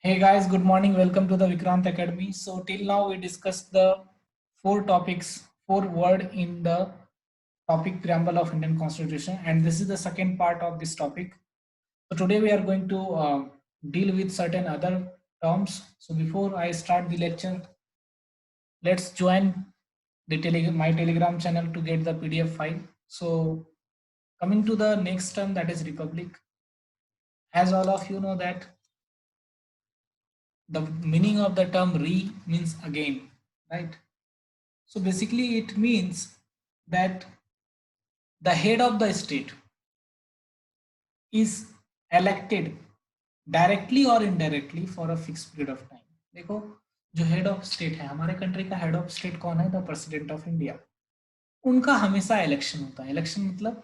Hey guys, good morning. Welcome to the Vikrant Academy. So till now we discussed the four topics, four word in the topic preamble of Indian Constitution, and this is the second part of this topic. So today we are going to deal with certain other terms. So before I start the lecture, let's join the my Telegram channel to get the PDF file. So coming to the next term, that is republic. As all of you know that the meaning of the term re means again, right? So basically it means that the head of the state is elected directly or indirectly for a fixed period of time. देखो जो head of state है, हमारे country का head of state कौन है? The president of India. उनका हमेशा election होता है। इलेक्शन मतलब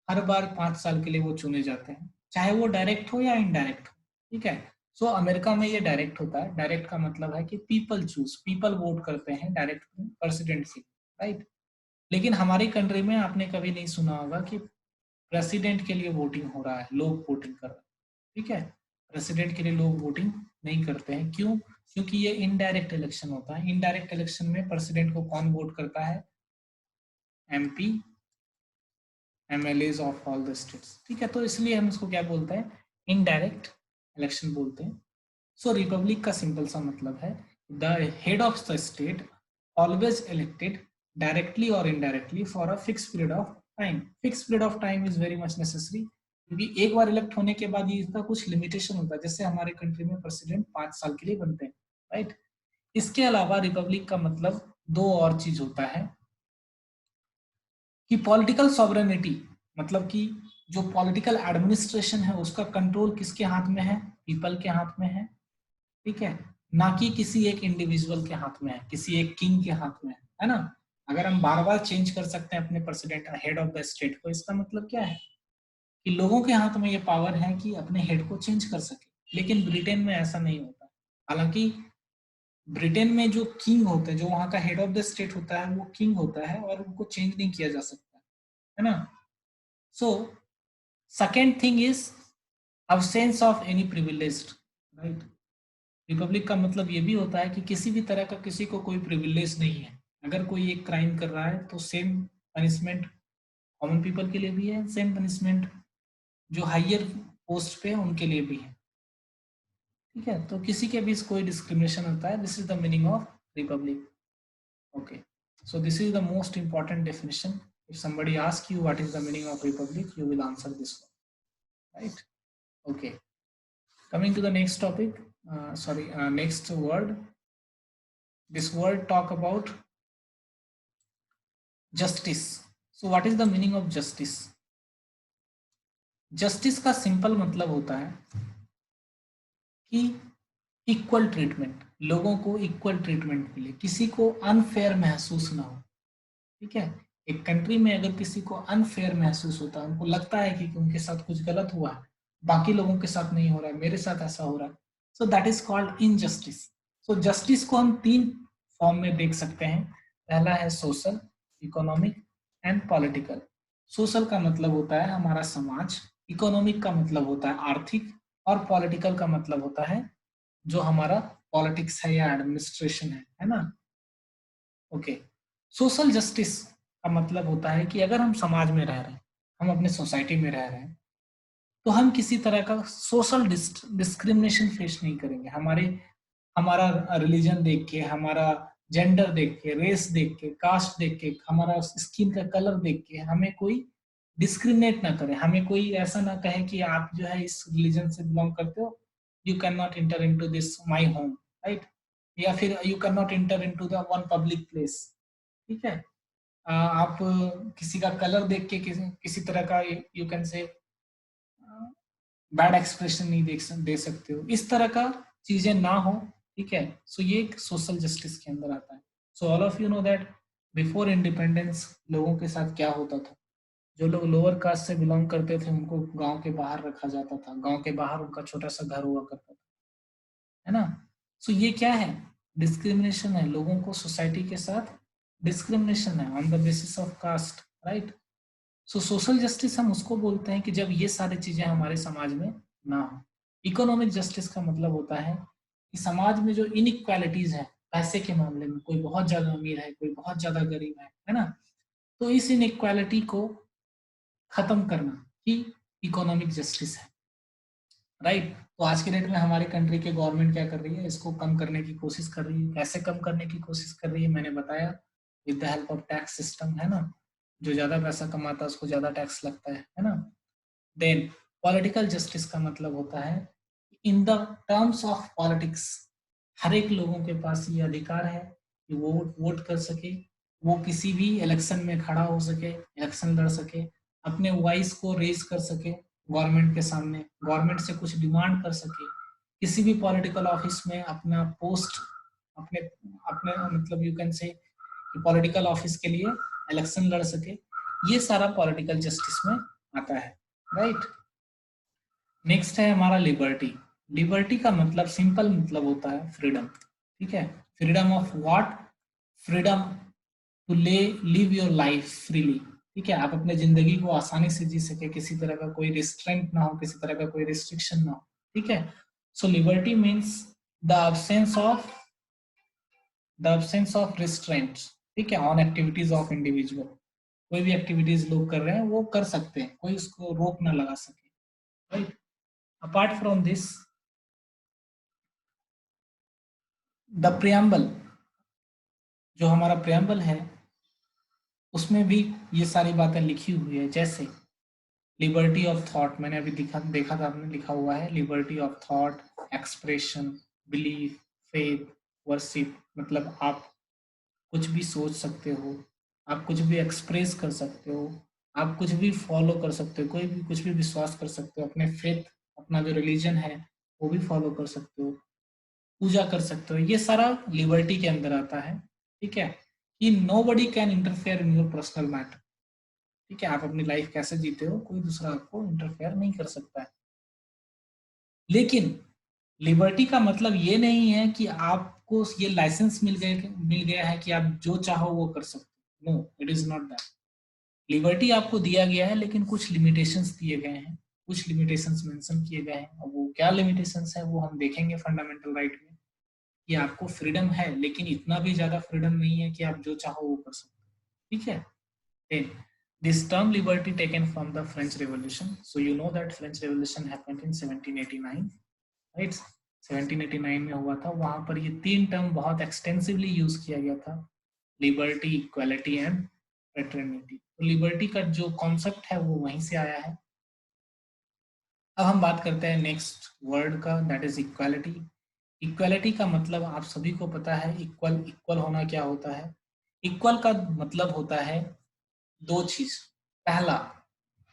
हर बार 5 साल के लिए वो चुने जाते हैं, चाहे वो डायरेक्ट हो या इनडायरेक्ट हो। ठीक है। सो अमेरिका में ये डायरेक्ट होता है। डायरेक्ट का मतलब है कि पीपल चूज, पीपल वोट करते हैं डायरेक्ट प्रेसिडेंट से, राइट। लेकिन हमारी कंट्री में आपने कभी नहीं सुना होगा कि प्रेसिडेंट के लिए वोटिंग हो रहा है, लोग वोटिंग कर रहे हैं। ठीक है। प्रेसिडेंट के लिए लोग वोटिंग नहीं करते हैं। क्यों? क्योंकि ये इनडायरेक्ट इलेक्शन होता है। इनडायरेक्ट इलेक्शन में प्रेसिडेंट को कौन वोट करता है? MP, MLAs of all the states. ठीक है। तो इसलिए हम इसको क्या बोलते हैं? इनडायरेक्ट इलेक्शन बोलते हैं। सो रिपब्लिक का सिंपल सा मतलब है the head of the state always elected directly or indirectly for a fixed period of time. Fixed period of time is very much necessary क्योंकि एक बार इलेक्ट होने के बाद इसका कुछ लिमिटेशन होता है। जैसे हमारे कंट्री में प्रेसिडेंट 5 साल के लिए बनते हैं, राइट। इसके अलावा रिपब्लिक का मतलब दो और चीज होता है कि पॉलिटिकल सॉवरेनिटी, मतलब कि जो पॉलिटिकल एडमिनिस्ट्रेशन है उसका कंट्रोल किसके हाथ में है? पीपल के हाथ में है। ठीक है। ना कि किसी एक इंडिविजुअल के हाथ में है, किसी एक किंग के हाथ में है ना। अगर हम बार बार चेंज कर सकते हैं अपने president, head of the state को, इसका मतलब क्या है कि लोगों के हाथ में ये पावर है कि अपने हेड को चेंज कर सके। लेकिन ब्रिटेन में ऐसा नहीं होता। हालांकि ब्रिटेन में जो किंग होता है, जो वहां का हेड ऑफ द स्टेट होता है, वो किंग होता है और उनको चेंज नहीं किया जा सकता है ना। So second thing is absence of any privileged, right. Republic का मतलब ये भी होता है कि किसी भी तरह का किसी को कोई प्रिविलेज नहीं है। अगर कोई एक क्राइम कर रहा है तो सेम पनिशमेंट कॉमन पीपल के लिए भी है, सेम पनिशमेंट जो हायर पोस्ट पे है उनके लिए भी है। ठीक है। तो किसी के बीच कोई डिस्क्रिमिनेशन होता है। This is the meaning of Republic. Okay. So this is the most important definition. If somebody ask you what is the meaning of republic, you will answer this one, right? Okay, coming to the next topic, next word. This word talk about justice. So what is the meaning of justice? Justice का simple मतलब होता है कि equal treatment, लोगों को equal treatment मिले, किसी को अनफेयर महसूस ना हो। ठीक है। एक कंट्री में अगर किसी को अनफेयर महसूस होता है, उनको लगता है कि उनके साथ कुछ गलत हुआ है, बाकी लोगों के साथ नहीं हो रहा है, मेरे साथ ऐसा हो रहा है, so that is called injustice. So justice को हम तीन फॉर्म में देख सकते हैं। पहला है social, economic and political. Social का मतलब होता है हमारा समाज, इकोनॉमिक का मतलब होता है आर्थिक, और पॉलिटिकल का मतलब होता है जो हमारा पॉलिटिक्स है या एडमिनिस्ट्रेशन है ना। ओके। सोशल जस्टिस का मतलब होता है कि अगर हम समाज में रह रहे हैं, हम अपने सोसाइटी में रह रहे हैं, तो हम किसी तरह का सोशल डिस्क्रिमिनेशन फेस नहीं करेंगे। हमारा रिलीजन देख के, हमारा जेंडर देख के, रेस देख के, कास्ट देख के, हमारा स्किन का कलर देख के हमें कोई डिस्क्रिमिनेट ना करे। हमें कोई ऐसा ना कहे कि आप जो है इस रिलीजन से बिलोंग करते हो, you can not inter into this my home, right. या फिर you can not inter into the one public place. ठीक है। आप किसी का कलर देख के किसी तरह का you can say bad expression नहीं दे सकते हो। इस तरह का चीजें ना हो। ठीक है। सो ये एक सोशल जस्टिस के अंदर आता है। So all of you know that before independence लोगों के साथ क्या होता था। जो लोग लोअर कास्ट से बिलोंग करते थे उनको गांव के बाहर रखा जाता था। गांव के बाहर उनका छोटा सा घर हुआ करता था, है ना। सो ये क्या है? डिस्क्रिमिनेशन है। लोगों को सोसाइटी के साथ डिस्क्रिमिनेशन है on the basis of caste, right. So social justice हम उसको बोलते हैं कि जब ये सारी चीजें हमारे समाज में ना हो। इकोनॉमिक जस्टिस का मतलब होता है कि समाज में जो इनइक्वालिटीज है, पैसे के मामले में कोई बहुत ज्यादा अमीर है, कोई बहुत ज्यादा गरीब है ना, तो इस इनइक्वालिटी को खत्म करना ही इकोनॉमिक जस्टिस है, राइट। तो आज के डेट में हमारी कंट्री के गवर्नमेंट क्या कर रही है, इसको कम करने की कोशिश कर रही है। कैसे कम करने की कोशिश कर रही है, मैंने बताया, with the help of tax system, है ना। जो ज्यादा पैसा कमाता है उसको ज्यादा टैक्स लगता है ना। देन पॉलिटिकल जस्टिस का मतलब होता है in the terms of politics हर एक लोगों के पास ये अधिकार है कि वो वोट कर सके, वो किसी भी इलेक्शन में खड़ा हो सके, इलेक्शन लड़ सके, अपने वॉइस को रेज कर सके गवर्नमेंट के सामने, गवर्नमेंट से कुछ डिमांड कर सके, किसी भी पॉलिटिकल ऑफिस में अपना पोस्ट, अपने अपने मतलब you can say political office के लिए इलेक्शन लड़ सके। ये सारा पॉलिटिकल जस्टिस में आता है, राइट। नेक्स्ट है हमारा लिबर्टी। लिबर्टी का मतलब सिंपल मतलब होता है फ्रीडम, ठीक है। Freedom of what, freedom to live your life freely, ठीक है। आप अपने जिंदगी को आसानी से जी सके, किसी तरह का कोई रिस्ट्रेंट ना हो, किसी तरह का कोई रिस्ट्रिक्शन ना हो, ठीक है। So liberty means the absence of restraint, ठीक है, ऑन एक्टिविटीज ऑफ इंडिविजुअल। कोई भी एक्टिविटीज लोग कर रहे हैं वो कर सकते हैं, कोई उसको रोक ना लगा सके, right. Apart from this the preamble, जो हमारा प्रियम्बल है उसमें भी ये सारी बातें लिखी हुई है, जैसे लिबर्टी ऑफ थॉट, मैंने अभी देखा था आपने, लिखा हुआ है liberty of thought, expression, belief, faith, worship, मतलब आप कुछ भी सोच सकते हो, आप कुछ भी एक्सप्रेस कर सकते हो, आप कुछ भी फॉलो कर सकते हो, कोई भी कुछ भी विश्वास कर सकते हो, अपने फेथ, अपना जो रिलीजन है वो भी फॉलो कर सकते हो, पूजा कर सकते हो। ये सारा लिबर्टी के अंदर आता है, ठीक है। कि nobody can interfere in your personal matter, ठीक है। आप अपनी लाइफ कैसे जीते हो कोई दूसरा आपको इंटरफेयर नहीं कर सकता है। लेकिन लिबर्टी का मतलब ये नहीं है कि आपको ये लाइसेंस मिल गया है कि आप जो चाहो वो कर सकते हो। No, it is not that. Liberty आपको दिया गया है लेकिन कुछ लिमिटेशंस दिए गए हैं, कुछ लिमिटेशंस मेंशन किए गए हैं। अब वो क्या लिमिटेशंस है वो हम देखेंगे फंडामेंटल राइट में, कि आपको फ्रीडम है लेकिन इतना भी ज्यादा फ्रीडम नहीं है कि आप जो चाहो वो कर सकते हो, ठीक है। Then, this term liberty taken from the French Revolution. So you know that French Revolution happened in 1789, right? 1789 में हुआ था, वहां पर ये तीन टर्म बहुत एक्सटेंसिवली यूज किया गया था, लिबर्टी, इक्वालिटी एंड फ्रेटर्निटी। तो लिबर्टी का जो कॉन्सेप्ट है वो वहीं से आया है। अब हम बात करते हैं नेक्स्ट वर्ड का, दैट इज इक्वालिटी। इक्वालिटी का मतलब आप सभी को पता है, इक्वल, इक्वल होना क्या होता है। इक्वल का मतलब होता है दो चीज। पहला,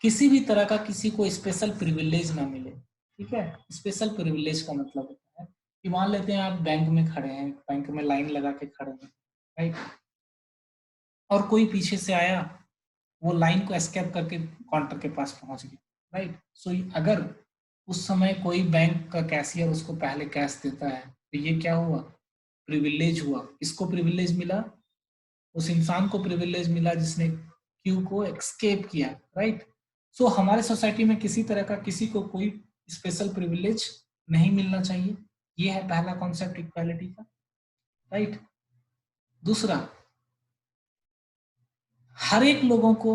किसी भी तरह का किसी को स्पेशल प्रिविलेज ना मिले, ठीक है। स्पेशल प्रिविलेज का मतलब होता है कि मान लेते हैं आप बैंक में खड़े हैं, बैंक में लाइन लगा के खड़े हैं, राइट, और कोई पीछे से आया, वो लाइन को एस्केप करके काउंटर के पास पहुंच गया, राइट। सो अगर उस समय कोई बैंक का कैशियर उसको पहले कैश देता है तो ये क्या हुआ, प्रिविलेज हुआ। किसको प्रिविलेज मिला, उस इंसान को प्रिविलेज मिला जिसने क्यू को एस्केप किया, राइट। सो हमारे सोसाइटी में किसी तरह का किसी को कोई स्पेशल प्रिविलेज नहीं मिलना चाहिए। ये है पहला कॉन्सेप्ट इक्वालिटी का, राइट। दूसरा, हर एक लोगों को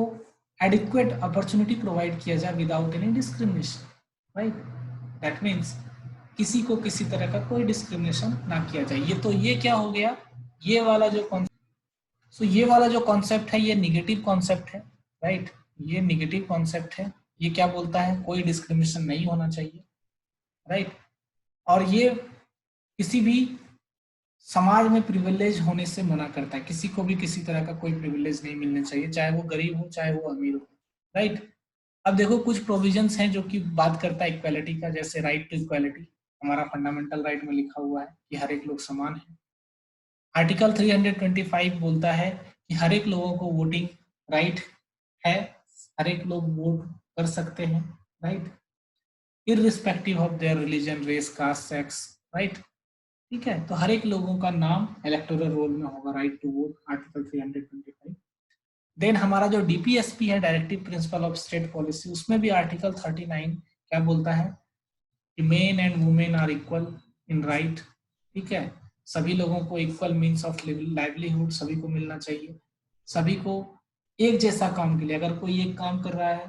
एडिक्वेट अपॉर्चुनिटी प्रोवाइड किया जाए without any discrimination, right. That means किसी को किसी तरह का कोई डिस्क्रिमिनेशन ना किया जाए। ये क्या हो गया, ये वाला जो ये वाला जो कॉन्सेप्ट है ये निगेटिव कॉन्सेप्ट है, राइट। ये निगेटिव कॉन्सेप्ट है। ये क्या बोलता है, कोई डिस्क्रिमिनेशन नहीं होना चाहिए, राइट। और ये किसी भी समाज में प्रिविलेज होने से मना करता है, किसी को भी किसी तरह का कोई प्रिविलेज नहीं मिलना चाहिए, चाहे वो गरीब हो चाहे वो अमीर हो, राइट। अब देखो कुछ प्रोविजंस हैं जो कि बात करता है इक्वालिटी का, जैसे राइट टू इक्वालिटी, हमारा फंडामेंटल राइट में लिखा हुआ है कि हर एक लोग समान है। आर्टिकल 325 बोलता है कि हर एक लोगों को वोटिंग राइट है, हर एक लोग वोट कर सकते हैं, right, irrespective of their religion, race, caste, sex, right, ठीक है। तो हर एक लोगों का नाम इलेक्टोरल रोल में होगा, right to vote, article 325। Then हमारा जो डीपीएसपी है, directive principle of state policy, उसमें भी आर्टिकल 39 क्या बोलता है कि men and women are equal in right, ठीक है, सभी लोगों को इक्वल मीन्स ऑफ लाइवलीहुड सभी को मिलना चाहिए, सभी को एक जैसा काम के लिए, अगर कोई एक काम कर रहा है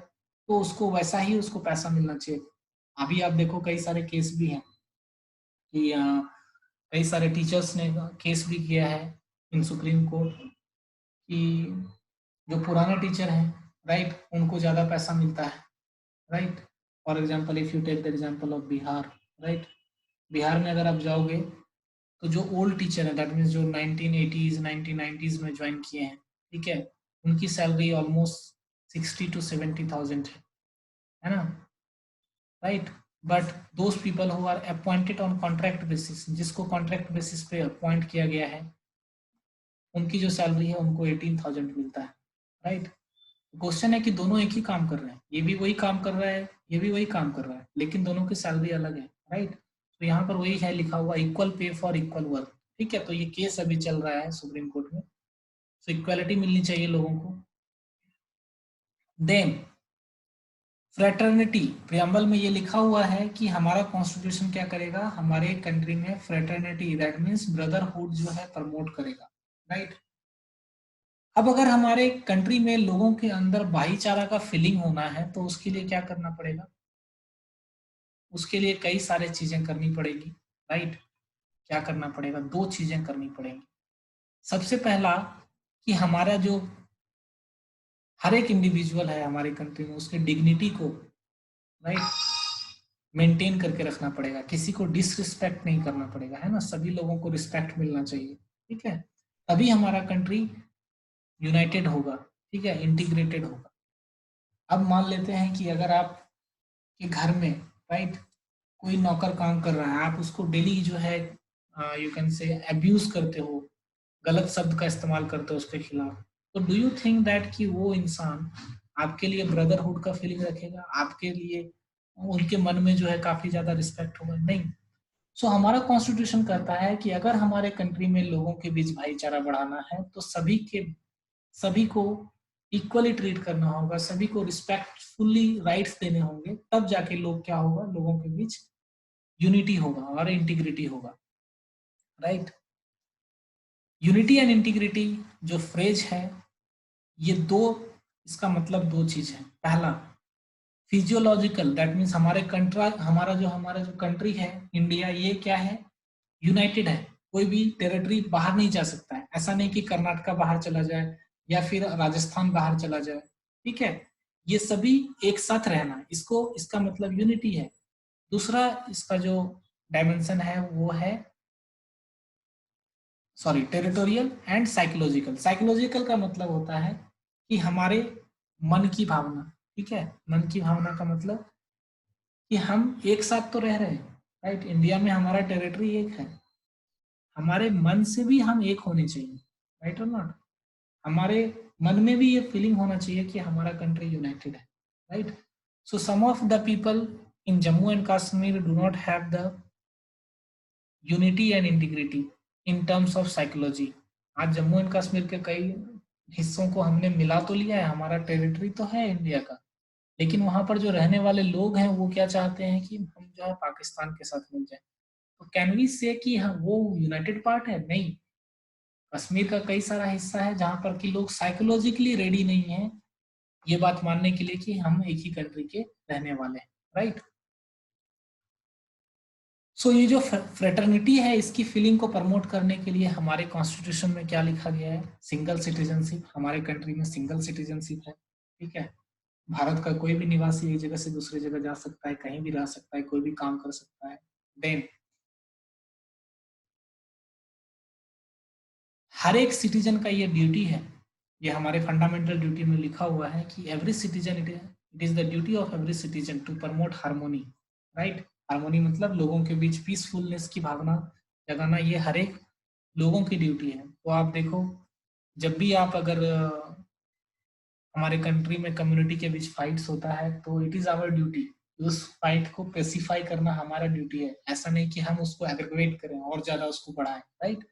तो उसको वैसा ही उसको पैसा मिलना चाहिए। अभी आप देखो कई सारे केस भी हैं कि कई सारे टीचर्स ने केस भी किया है इन सुप्रीम कोर्ट कि जो पुराने टीचर हैं, राइट, उनको ज़्यादा पैसा मिलता है, right. For example if you take the example of Bihar, right, Bihar में अगर आप जाओगे तो जो ओल्ड टीचर है, दैट मीन्स जो 1980s 1990s में ज्वाइन किए हैं, ठीक है, उनकी सैलरी ऑलमोस्ट 60 to 70,000 है ना, right. But those people who are appointed on contract basis, जिसको कॉन्ट्रैक्ट बेसिस पे अपॉइंट किया गया है, उनकी जो सैलरी है उनको 18,000 मिलता है, राइट। क्वेश्चन है कि दोनों एक ही काम कर रहे हैं, ये भी वही काम कर रहा है, ये भी वही काम कर रहा है, लेकिन दोनों की सैलरी अलग है, राइट। तो यहाँ पर वही है लिखा हुआ equal pay for equal work, ठीक है। तो ये केस अभी चल रहा है सुप्रीम कोर्ट में, तो इक्वालिटी मिलनी चाहिए लोगों को। देन फ्रेटर्निटी, प्रियम्बल में ये लिखा हुआ है कि हमारा कॉन्स्टिट्यूशन क्या करेगा, हमारे कंट्री में फ्रेटर्निटी दैट मीन्स ब्रदरहुड जो है प्रमोट करेगा, राइट। अब अगर हमारे कंट्री में लोगों के अंदर भाईचारा का फीलिंग होना है तो उसके लिए क्या करना पड़ेगा, उसके लिए कई सारे चीजें करनी पड़ेगी, राइट। क्या करना पड़ेगा, दो चीजें करनी पड़ेंगी। सबसे पहला कि हमारा जो हर एक इंडिविजुअल है हमारी कंट्री में उसके डिग्निटी को, राइट, मेंटेन करके रखना पड़ेगा, किसी को डिसरिस्पेक्ट नहीं करना पड़ेगा, है ना, सभी लोगों को रिस्पेक्ट मिलना चाहिए, ठीक है। तभी हमारा कंट्री यूनाइटेड होगा, ठीक है, इंटीग्रेटेड होगा। अब मान लेते हैं कि अगर आप के घर में, राइट, कोई नौकर काम कर रहा है, आप उसको डेली जो है यू कैन से अब्यूज करते हो, गलत शब्द का इस्तेमाल करते हो उसके खिलाफ, तो डू यू थिंक दैट कि वो इंसान आपके लिए ब्रदरहुड का फीलिंग रखेगा, आपके लिए उनके मन में जो है काफी ज्यादा रिस्पेक्ट होगा, नहीं। सो हमारा कॉन्स्टिट्यूशन कहता है कि अगर हमारे कंट्री में लोगों के बीच भाईचारा बढ़ाना है तो सभी को इक्वली ट्रीट करना होगा, सभी को रिस्पेक्टफुली राइट्स देने होंगे, तब जाके लोग क्या होगा, लोगों के बीच यूनिटी होगा और इंटीग्रिटी होगा, राइट। यूनिटी एंड इंटीग्रिटी जो फ्रेज है, ये दो, इसका मतलब दो चीज है। पहला फिजियोलॉजिकल, दैट मीन्स हमारा जो कंट्री है इंडिया, ये क्या है, यूनाइटेड है, कोई भी टेरिटरी बाहर नहीं जा सकता है, ऐसा नहीं कि कर्नाटका बाहर चला जाए या फिर राजस्थान बाहर चला जाए, ठीक है, ये सभी एक साथ रहना, इसको इसका मतलब यूनिटी है। दूसरा इसका जो डायमेंशन है वो है sorry territorial and psychological. Psychological का मतलब होता है कि हमारे मन की भावना, ठीक है, मन की भावना का मतलब कि हम एक साथ तो रह रहे हैं, राइट, इंडिया में हमारा टेरिटरी एक है, हमारे मन से भी हम एक होने चाहिए, राइट और नॉट, हमारे मन में भी ये फीलिंग होना चाहिए कि हमारा कंट्री यूनाइटेड है, right. So some of the people in Jammu and Kashmir do not have the unity and integrity in terms of psychology. आज जम्मू एंड कश्मीर के कई हिस्सों को हमने मिला तो लिया है, हमारा टेरिटरी तो है इंडिया का, लेकिन वहां पर जो रहने वाले लोग हैं वो क्या चाहते हैं कि हम जो है पाकिस्तान के साथ मिल जाए। तो कैन वी से कि हाँ वो यूनाइटेड पार्ट है, नहीं। कश्मीर का कई सारा हिस्सा है जहां पर कि लोग साइकोलॉजिकली रेडी नहीं है ये बात मानने के लिए कि हम एक ही कंट्री के रहने वाले हैं, राइट। सो ये जो फ्रेटर्निटी है इसकी फीलिंग को प्रमोट करने के लिए हमारे कॉन्स्टिट्यूशन में क्या लिखा गया है, सिंगल सिटीजनशिप, हमारे कंट्री में सिंगल सिटीजनशिप है, ठीक है। भारत का कोई भी निवासी एक जगह से दूसरी जगह जा सकता है, कहीं भी रह सकता है, कोई भी काम कर सकता है। देन हर एक सिटीजन का ये ड्यूटी है, ये हमारे फंडामेंटल ड्यूटी में लिखा हुआ है कि every citizen it is the duty of every citizen to promote harmony, right. Harmony मतलब लोगों के बीच पीसफुलनेस की भावना जगाना, ये हर एक लोगों की ड्यूटी है। तो आप देखो जब भी आप अगर हमारे कंट्री में कम्युनिटी के बीच फाइट्स होता है तो इट इज आवर ड्यूटी, उस फाइट को पेसिफाई करना हमारा ड्यूटी है, ऐसा नहीं कि हम उसको एग्रीवेट करें और ज्यादा उसको बढ़ाएं, राइट।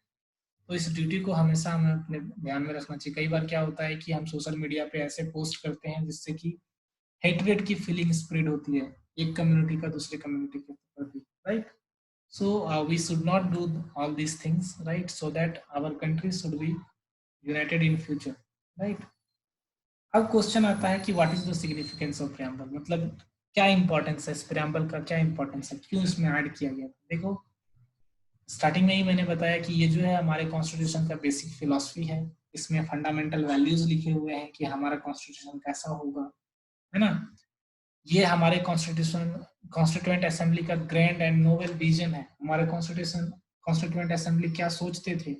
तो इस ड्यूटी को हमेशा हमें अपने ध्यान में रखना चाहिए। कई बार क्या होता है कि हम सोशल मीडिया पे ऐसे पोस्ट करते हैं जिससे कि हेटरेट की फीलिंग स्प्रेड होती है, एक कम्युनिटी का दूसरे कम्युनिटी के प्रति, right. So we should not do all these things, right? So that our country should be united in future, right? अब क्वेश्चन आता है कि what is the significance of preamble, मतलब क्या इंपॉर्टेंस है इस प्रियम्बल का, क्या इंपॉर्टेंस है, क्यों इसमें ऐड किया गया। देखो स्टार्टिंग में ही मैंने बताया कि ये जो है हमारे कॉन्स्टिट्यूशन का बेसिक फिलॉसफी है, इसमें फंडामेंटल वैल्यूज लिखे हुए हैं कि हमारा कॉन्स्टिट्यूशन कैसा होगा, है ना। ये हमारे कॉन्स्टिट्यूएंट असेंबली का ग्रैंड एंड नोबल विजन है। हमारे कॉन्स्टिट्यूएंट असेंबली क्या सोचते थे,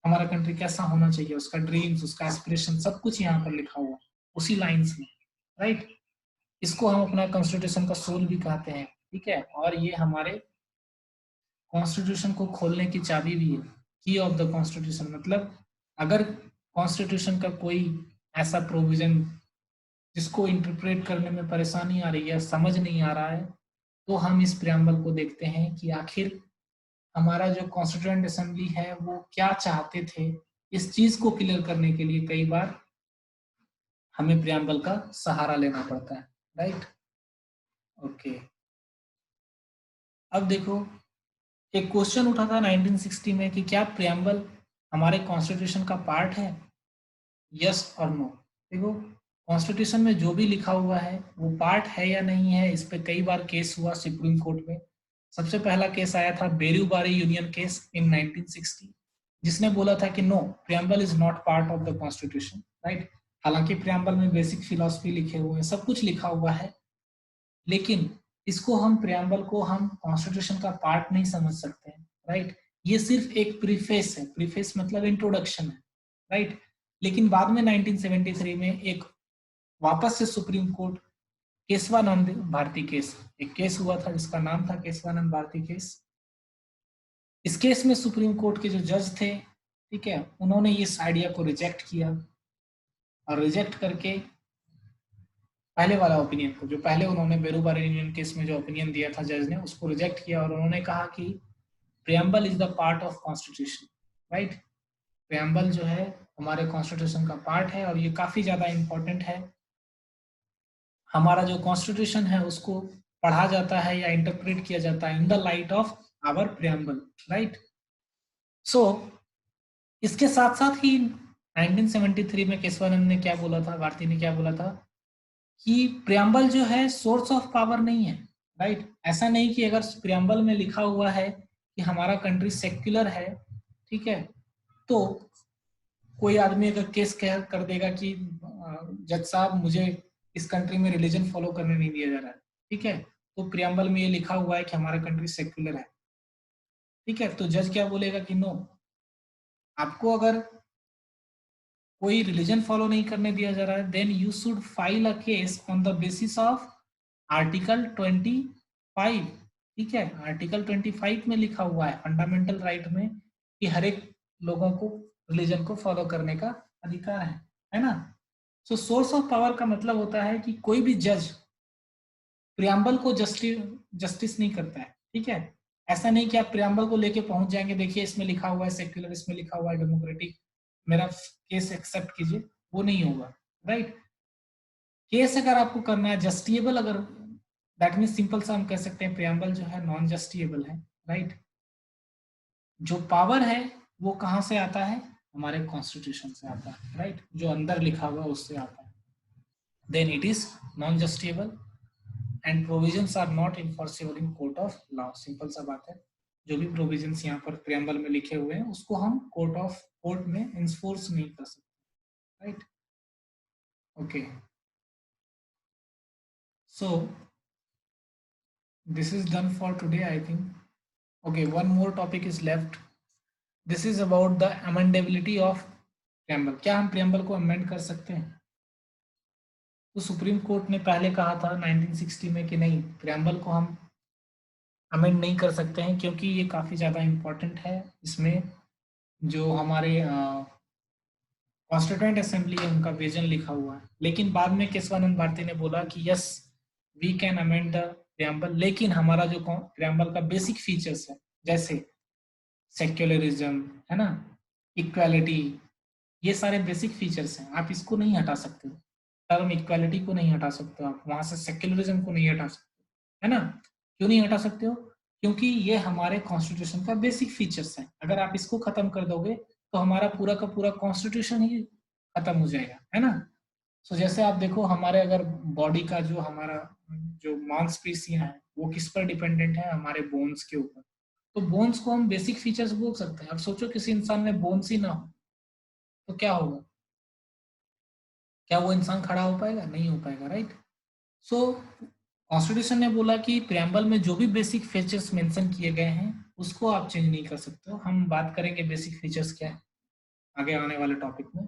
हमारा कंट्री कैसा होना चाहिए, उसका ड्रीम्स, उसका एस्पिरेशन, सब कुछ यहाँ पर लिखा हुआ उसी लाइंस में, राइट। इसको हम अपना कॉन्स्टिट्यूशन का सोल भी कहते हैं, ठीक है। और ये हमारे कॉन्स्टिट्यूशन को खोलने की चाबी भी है, की ऑफ द कॉन्स्टिट्यूशन। मतलब अगर कॉन्स्टिट्यूशन का कोई ऐसा प्रोविजन जिसको इंटरप्रेट करने में परेशानी आ रही है, समझ नहीं आ रहा है, तो हम इस प्रियम्बल को देखते हैं कि आखिर हमारा जो कॉन्स्टिट्यूएंट असेंबली है वो क्या चाहते थे। इस चीज को क्लियर करने के लिए कई बार हमें प्रियम्बल का सहारा लेना पड़ता है, राइट। ओके, अब देखो एक क्वेश्चन उठा था 1960 में कि क्या प्रियम्बल हमारे कॉन्स्टिट्यूशन का पार्ट है, यस और नो। देखो कॉन्स्टिट्यूशन में जो भी लिखा हुआ है वो पार्ट है या नहीं है, इस पे कई बार केस हुआ सुप्रीम कोर्ट में। सबसे पहला केस आया था बेरूबारी यूनियन केस इन 1960, जिसने बोला था कि no, preamble is not part of the constitution, right. हालांकि प्रियम्बल में बेसिक फिलॉसफी लिखे हुए हैं, सब कुछ लिखा हुआ है, लेकिन इसको हम प्रियम्बल को हम कॉन्स्टिट्यूशन का पार्ट नहीं समझ सकते हैं, राइट। ये सिर्फ एक प्रीफेस है, प्रीफेस मतलब इंट्रोडक्शन है, राइट। लेकिन बाद में 1973 में एक वापस से supreme court Kesavananda Bharati case, एक केस हुआ था जिसका नाम था केशवानंद भारती केस। इस केस में सुप्रीम कोर्ट के जो जज थे, ठीक है, उन्होंने इस आइडिया को रिजेक्ट किया, और रिजेक्ट करके पहले वाला ओपिनियन को, जो पहले उन्होंने बेरूबारी यूनियन केस में जो ओपिनियन दिया था जज ने, उसको रिजेक्ट किया, और उन्होंने कहा कि preamble is the part of constitution, right. Preamble जो है हमारे कॉन्स्टिट्यूशन का पार्ट है, और ये काफी ज्यादा इंपॉर्टेंट है। हमारा जो कॉन्स्टिट्यूशन है उसको पढ़ा जाता है या इंटरप्रेट किया जाता है in the light of our preamble, right. So इसके साथ साथ ही 1973 में केशवानंद ने क्या बोला था, भारती ने क्या बोला था कि प्रियम्बल जो है सोर्स ऑफ पावर नहीं है, राइट। ऐसा नहीं कि अगर प्रियम्बल में लिखा हुआ है कि हमारा कंट्री सेक्युलर है, ठीक है, तो कोई आदमी अगर केस कह कर देगा कि जज साहब मुझे इस कंट्री में रिलीजन फॉलो करने नहीं दिया जा रहा है, ठीक है, तो प्रियम्बल में ये लिखा हुआ है कि हमारा कंट्री सेक्युलर है, ठीक है, तो जज क्या बोलेगा कि नो, आपको अगर कोई रिलीजन फॉलो नहीं करने दिया जा रहा है, then you should file a case on the basis of article 25, ठीक है। आर्टिकल 25 में लिखा हुआ है फंडामेंटल राइट में कि हर एक लोगों को रिलीजन को फॉलो करने का अधिकार है ना। सो सोर्स ऑफ पावर का मतलब होता है कि कोई भी जज प्रियम्बल को जस्टिस नहीं करता है, ठीक है। ऐसा नहीं कि आप प्रियम्बल को लेके पहुंच जाएंगे, देखिए इसमें लिखा हुआ है सेक्युलर, इसमें लिखा हुआ है डेमोक्रेटिक, मेरा केस एक्सेप्ट कीजिए, वो नहीं होगा, राइट। केस अगर आपको करना है जस्टिएबल, अगर दैट मीन सिंपल सा हम कह सकते हैं प्रियम्बल जो है नॉन जस्टिएबल है, राइट। जो पावर है वो कहाँ से आता है, हमारे कॉन्स्टिट्यूशन से आता है, राइट, जो अंदर लिखा हुआ है उससे आता है, then it is non justiciable and provisions are not enforceable in court of law. Simple सा बात है, जो भी प्रोविजंस यहाँ पर प्रियम्बल में लिखे हुए हैं उसको हम कोर्ट में इन्फोर्स नहीं कर सकते, right. Okay, so this is done for today, I think। Okay, one more topic is left, this is about the amendability of preamble। क्या हम preamble को amend कर सकते हैं। तो सुप्रीम कोर्ट ने पहले कहा था 1960 में कि नहीं, preamble को हम अमेंड नहीं कर सकते हैं, क्योंकि ये काफ़ी ज़्यादा इम्पोर्टेंट है। इसमें जो हमारे कॉन्स्टिट्यूएंट असेंबली है उनका विजन लिखा हुआ है। लेकिन बाद में केशवानंद भारती ने बोला कि yes, we can amend the preamble, लेकिन हमारा जो प्रियम्बल का बेसिक फीचर्स है, जैसे सेक्युलरिज्म, है ना, इक्वालिटी, ये सारे बेसिक फीचर्स हैं, आप इसको नहीं हटा सकते। टर्म इक्वालिटी को नहीं हटा सकते, आप वहां से सेक्युलरिज्म को नहीं हटा सकते, है ना। क्यों नहीं हटा सकते हो? क्योंकि ये हमारे कॉन्स्टिट्यूशन का बेसिक फीचर्स है। अगर आप इसको खत्म कर दोगे तो हमारा पूरा का पूरा कॉन्स्टिट्यूशन ही खत्म हो जाएगा, है ना। सो जैसे आप देखो, हमारे अगर बॉडी का जो हमारा जो मांसपेशियां हैं वो किस पर डिपेंडेंट है? हमारे बोन्स के ऊपर। तो बोन्स को हम बेसिक फीचर्स बोल सकते हैं। अब सोचो किसी इंसान में बोन्स ही ना हो तो क्या होगा? क्या वो इंसान खड़ा हो पाएगा? नहीं हो पाएगा, राइट। सो कॉन्स्टिट्यूशन ने बोला कि प्रेम्बल में जो भी बेसिक फीचर्स मेंशन किए गए हैं उसको आप चेंज नहीं कर सकते हो। हम बात करेंगे बेसिक फीचर्स क्या है आगे आने वाले टॉपिक में।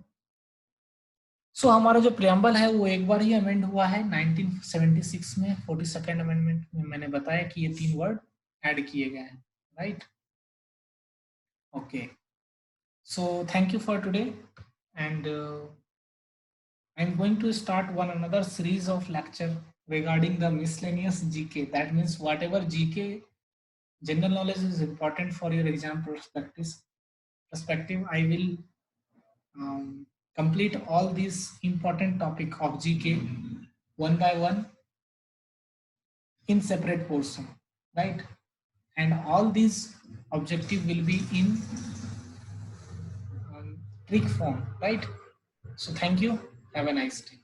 सो हमारा जो प्रेम्बल है वो एक बार ही अमेंड हुआ है 1976 में, 42nd अमेंडमेंट में। मैंने बताया कि ये 3 वर्ड ऐड किए गए हैं, right. Okay, so thank you for today, and I'm going to start one another series of lecture regarding the miscellaneous GK. That means whatever GK general knowledge is important for your exam perspective, I will complete all these important topic of GK one by one in separate portion, right? And all these objective will be in trick form, right? So thank you. Have a nice day.